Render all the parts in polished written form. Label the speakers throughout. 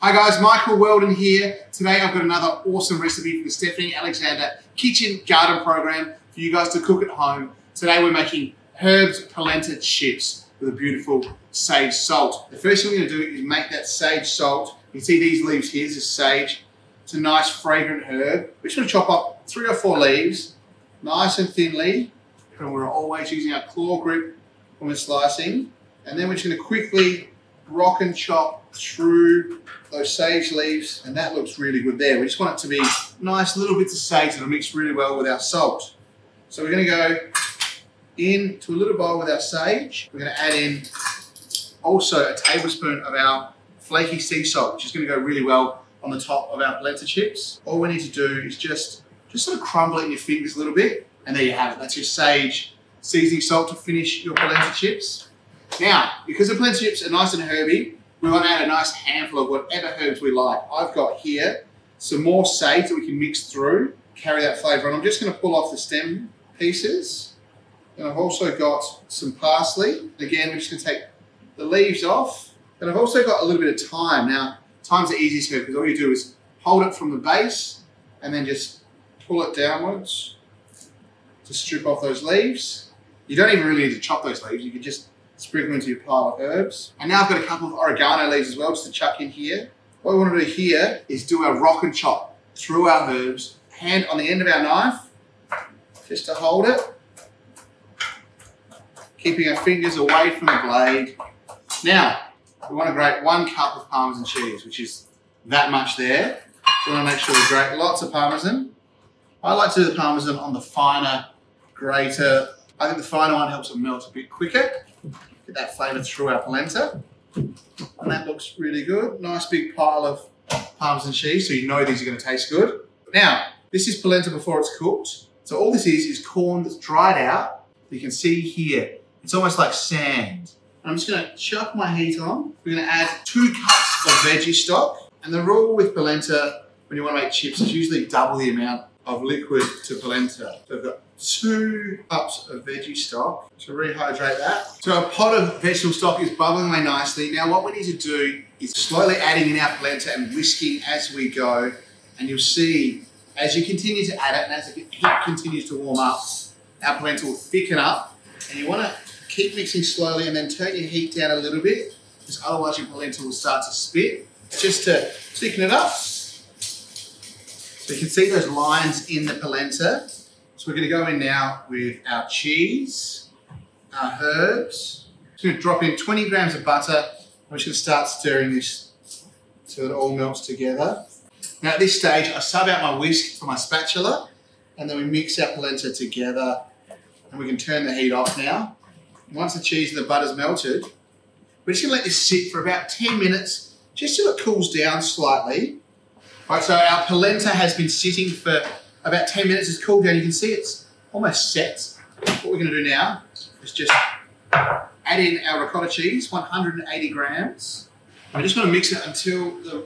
Speaker 1: Hi guys, Michael Weldon here. Today I've got another awesome recipe for the Stephanie Alexander Kitchen Garden Program for you guys to cook at home. Today we're making herbs polenta chips with a beautiful sage salt. The first thing we're going to do is make that sage salt. You can see these leaves here, this is sage. It's a nice fragrant herb. We're just going to chop up 3 or 4 leaves, nice and thinly. And we're always using our claw grip when we're slicing. And then we're just going to quickly rock and chop through those sage leaves, and that looks really good there. We just want it to be nice little bits of sage that'll mix really well with our salt. So we're going to go into a little bowl with our sage. We're going to add in also a tablespoon of our flaky sea salt, which is going to go really well on the top of our polenta chips. All we need to do is just sort of crumble it in your fingers a little bit, and there you have it. That's your sage seasoning salt to finish your polenta chips. Now, because the polenta chips are nice and herby, we want to add a nice handful of whatever herbs we like. I've got here some more sage that we can mix through, carry that flavour on. I'm just going to pull off the stem pieces. And I've also got some parsley. Again, we're just going to take the leaves off. And I've also got a little bit of thyme. Now, thyme's the easiest herb because all you do is hold it from the base and then just pull it downwards to strip off those leaves. You don't even really need to chop those leaves. You can just sprinkle into your pile of herbs. And now I've got a couple of oregano leaves as well, just to chuck in here. What we want to do here is do our rock and chop through our herbs, hand on the end of our knife, just to hold it, keeping our fingers away from the blade. Now, we want to grate 1 cup of Parmesan cheese, which is that much there. So we want to make sure we grate lots of Parmesan. I like to do the Parmesan on the finer grater. I think the finer one helps it melt a bit quicker. Get that flavour through our polenta. And that looks really good. Nice big pile of Parmesan cheese, so you know these are going to taste good. Now, this is polenta before it's cooked. So all this is corn that's dried out. You can see here, it's almost like sand. I'm just going to chuck my heat on. We're going to add 2 cups of veggie stock. And the rule with polenta, when you want to make chips, is usually double the amount of liquid to polenta. So I've got 2 cups of veggie stock to rehydrate that. So our pot of vegetable stock is bubbling away nicely. Now what we need to do is slowly adding in our polenta and whisking as we go. And you'll see, as you continue to add it and as the heat continues to warm up, our polenta will thicken up. And you want to keep mixing slowly and then turn your heat down a little bit, because otherwise your polenta will start to spit, just to thicken it up. So you can see those lines in the polenta. So we're going to go in now with our cheese, our herbs. Just going to drop in 20 grams of butter. I'm just going to start stirring this so it all melts together. Now at this stage, I sub out my whisk for my spatula, and then we mix our polenta together, and we can turn the heat off now. Once the cheese and the butter's melted, we're just going to let this sit for about 10 minutes, just till it cools down slightly. Right, so our polenta has been sitting for about 10 minutes. It's cooled down. You can see it's almost set. What we're going to do now is just add in our ricotta cheese, 180 grams. We're just going to mix it until the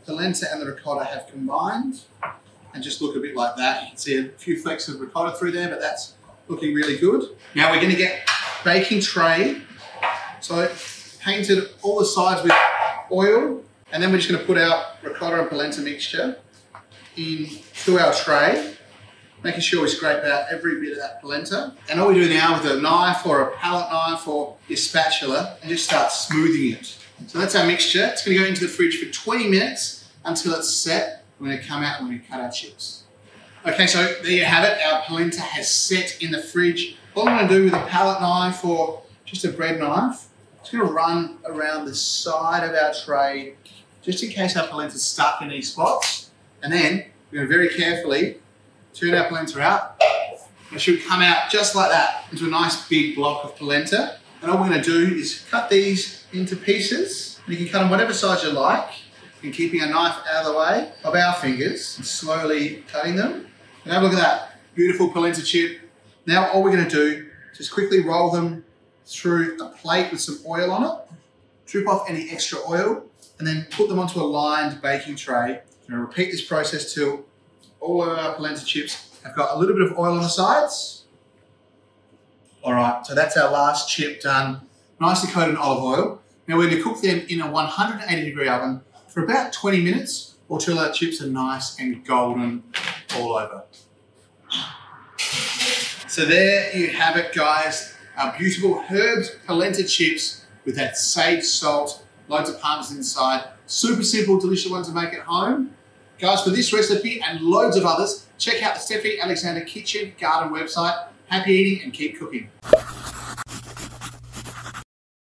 Speaker 1: polenta and the ricotta have combined and just look a bit like that. You can see a few flecks of ricotta through there, but that's looking really good. Now we're going to get baking tray. So I painted all the sides with oil. And then we're just going to put our ricotta and polenta mixture into our tray, making sure we scrape out every bit of that polenta. And all we do now with a knife or a palette knife or your spatula, and just start smoothing it. So that's our mixture. It's going to go into the fridge for 20 minutes until it's set. We're going to come out and we're going to cut our chips. Okay, so there you have it. Our polenta has set in the fridge. All I'm going to do with a palette knife or just a bread knife, it's going to run around the side of our tray, just in case our polenta's stuck in these spots. And then we're going to very carefully turn our polenta out. It should come out just like that into a nice big block of polenta. And all we're going to do is cut these into pieces. You can cut them whatever size you like, and keeping a knife out of the way of our fingers and slowly cutting them. And have a look at that beautiful polenta chip. Now all we're going to do is just quickly roll them through a plate with some oil on it, drip off any extra oil, and then put them onto a lined baking tray. I'm going to repeat this process till all of our polenta chips have got a little bit of oil on the sides. All right, so that's our last chip done, nicely coated in olive oil. Now we're going to cook them in a 180 degree oven for about 20 minutes or till our chips are nice and golden all over. So there you have it, guys. Our beautiful herbed polenta chips with that sage salt, loads of Parmesan inside. Super simple, delicious one to make at home. Guys, for this recipe and loads of others, check out the Stephanie Alexander Kitchen Garden website. Happy eating and keep cooking.